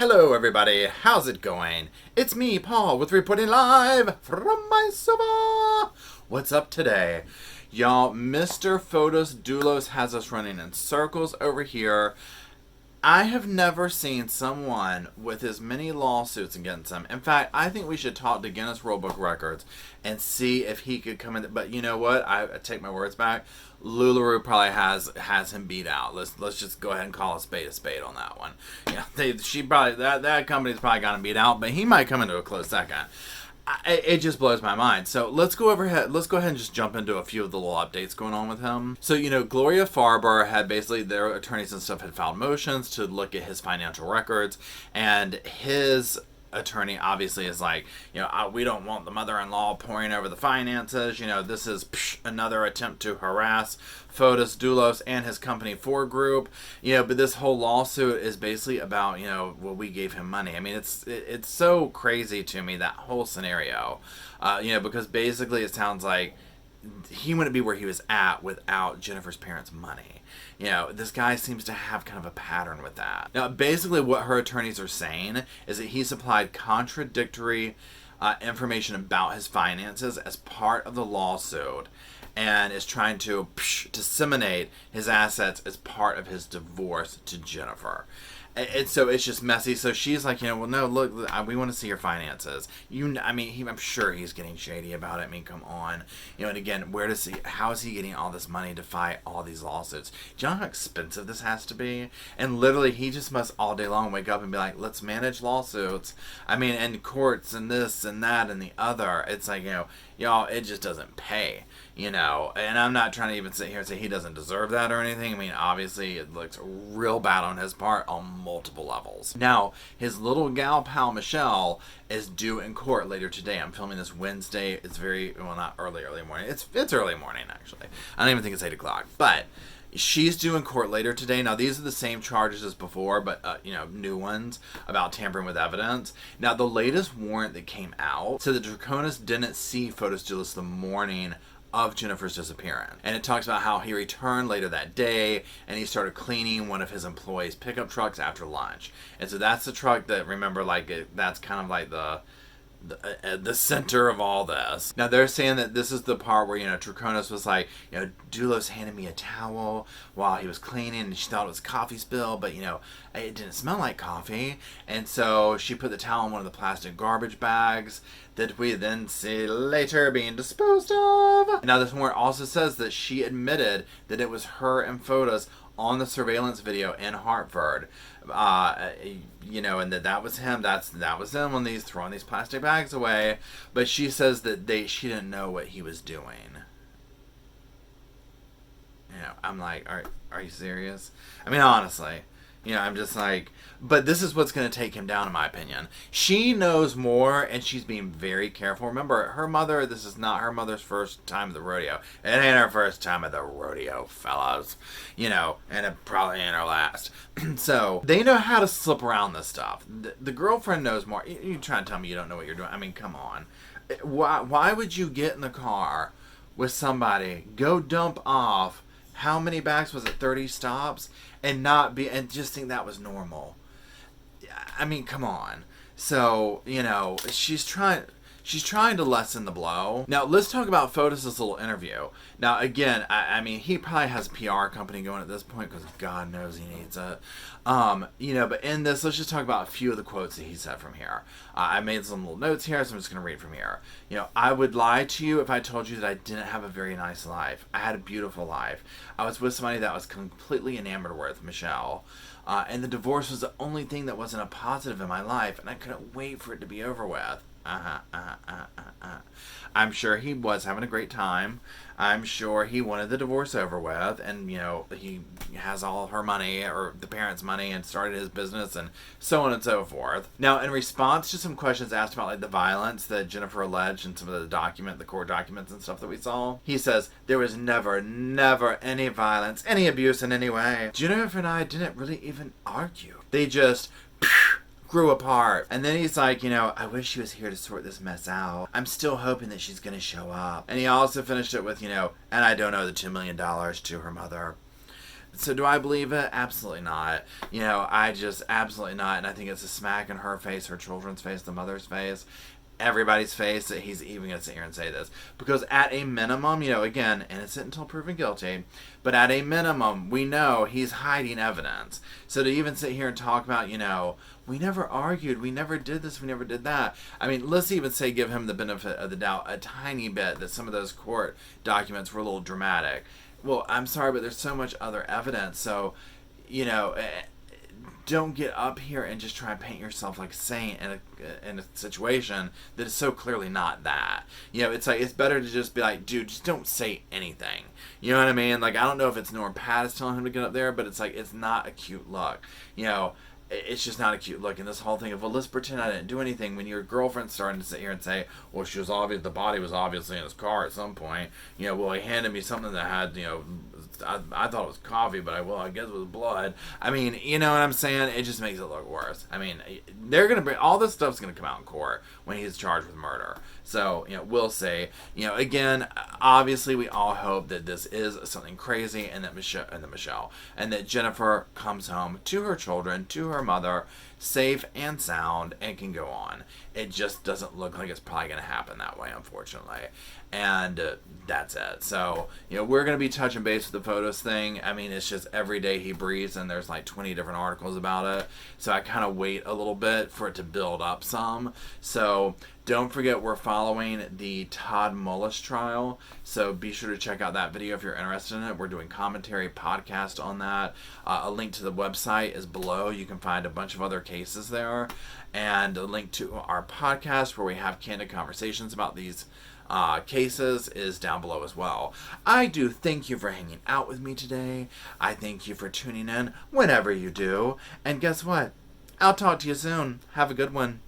Hello everybody, how's it going? It's me, Paul, with reporting live from my sofa. What's up today? Y'all, Mr. Fotis Dulos has us running in circles over here. I have never seen someone with as many lawsuits against him. In fact, I think we should talk to Guinness World Book Records and see if he could come in. But you know what? I take my words back. LuLaRoe probably has him beat out. Let's just go ahead and call a spade on that one. Yeah, that company's probably got him beat out, but he might come into a close second. It just blows my mind. So let's go ahead and just jump into a few of the little updates going on with him. So, Gloria Farber had basically, their attorneys and stuff had filed motions to look at his financial records, and his attorney obviously is like, we don't want the mother-in-law pouring over the finances. This is another attempt to harass Fotis Dulos and his company Four Group. But this whole lawsuit is basically about, we gave him money. I mean, it's so crazy to me, that whole scenario, because basically it sounds like he wouldn't be where he was at without Jennifer's parents' money. This guy seems to have kind of a pattern with that. Now, basically what her attorneys are saying is that he supplied contradictory information about his finances as part of the lawsuit, and is trying to disseminate his assets as part of his divorce to Jennifer. And so it's just messy. So she's like, well, no, look, we want to see your finances. I'm sure he's getting shady about it. I mean, come on. And again, how is he getting all this money to fight all these lawsuits? Do you know how expensive this has to be? And literally, he just must all day long wake up and be like, let's manage lawsuits. And courts and this and that and the other. It's like, y'all, it just doesn't pay. And I'm not trying to even sit here and say he doesn't deserve that or anything. I mean, obviously, it looks real bad on his part on multiple levels. Now, his little gal pal Michelle is due in court later today. I'm filming this Wednesday. It's not early morning. It's early morning, actually. I don't even think it's 8 o'clock. But she's due in court later today. Now, these are the same charges as before, but, new ones about tampering with evidence. Now, the latest warrant that came out said that Draconis didn't see Fotis Dulos the morning of Jennifer's disappearance. And it talks about how he returned later that day and he started cleaning one of his employees' pickup trucks after lunch. And so that's the truck that, remember, that's kind of like the center of all this. Now they're saying that this is the part where, Draconis was like, Dulos handed me a towel while he was cleaning and she thought it was coffee spill, but it didn't smell like coffee. And so she put the towel in one of the plastic garbage bags that we then see later being disposed of. Now this warrant also says that she admitted that it was her and Fotis on the surveillance video in Hartford, and that was him. That was them when he's throwing these plastic bags away. But she says that she didn't know what he was doing. I'm like, are you serious? I mean, honestly. I'm just like, but this is what's going to take him down, in my opinion. She knows more, and she's being very careful. Remember, her mother, this is not her mother's first time at the rodeo. It ain't her first time at the rodeo, fellas. And it probably ain't her last. So, they know how to slip around this stuff. The girlfriend knows more. You trying to tell me you don't know what you're doing? I mean, come on. Why would you get in the car with somebody, go dump off, how many bags was it, 30 stops, and just think that was normal? I mean, come on. So, she's trying to lessen the blow. Now, let's talk about Fotis' little interview. Now, again, I mean, he probably has a PR company going at this point because God knows he needs it. But in this, let's just talk about a few of the quotes that he said from here. I made some little notes here, so I'm just going to read from here. I would lie to you if I told you that I didn't have a very nice life. I had a beautiful life. I was with somebody that I was completely enamored with, Michelle. And the divorce was the only thing that wasn't a positive in my life, and I couldn't wait for it to be over with. I'm sure he was having a great time. I'm sure he wanted the divorce over with, and he has all her money, or the parents' money, and started his business and so on and so forth. Now, in response to some questions asked about the violence that Jennifer alleged in some of the court documents and stuff that we saw, he says, there was never any violence, any abuse in any way. Jennifer and I didn't really even argue. They just grew apart. And then he's like, I wish she was here to sort this mess out. I'm still hoping that she's going to show up. And he also finished it with, and I don't owe the $2 million to her mother. So do I believe it? Absolutely not. I just absolutely not. And I think it's a smack in her face, her children's face, the mother's face, everybody's face that he's even going to sit here and say this. Because at a minimum, again, innocent until proven guilty, but at a minimum, we know he's hiding evidence. So to even sit here and talk about, we never argued, we never did this, we never did that. I mean, let's even say give him the benefit of the doubt a tiny bit that some of those court documents were a little dramatic. Well, I'm sorry, but there's so much other evidence. So, don't get up here and just try and paint yourself like a saint in a situation that is so clearly not that. It's like, it's better to just be like, dude, just don't say anything. You know what I mean? Like, I don't know if it's Norm Pattis telling him to get up there, but it's like, it's not a cute look. It's just not a cute look. And this whole thing of, well, let's pretend I didn't do anything, when your girlfriend's starting to sit here and say, well, the body was obviously in his car at some point. Well, he handed me something that had, I thought it was coffee, but I guess it was blood. I mean, you know what I'm saying? It just makes it look worse. I mean, they're going to bring, all this stuff's going to come out in court when he's charged with murder. So, we'll see. Again, obviously we all hope that this is something crazy and that Michelle and that Jennifer comes home to her children, to her mother, safe and sound, and can go on. It just doesn't look like it's probably going to happen that way, unfortunately. And that's it. So, we're going to be touching base with the Fotis thing. I mean, it's just every day he breathes, and there's like 20 different articles about it. So I kind of wait a little bit for it to build up some. So don't forget, we're following the Todd Mullis trial. So be sure to check out that video if you're interested in it. We're doing commentary podcast on that. A link to the website is below. You can find a bunch of other cases there. And a link to our podcast where we have candid conversations about these cases is down below as well. I do thank you for hanging out with me today. I thank you for tuning in whenever you do. And guess what? I'll talk to you soon. Have a good one.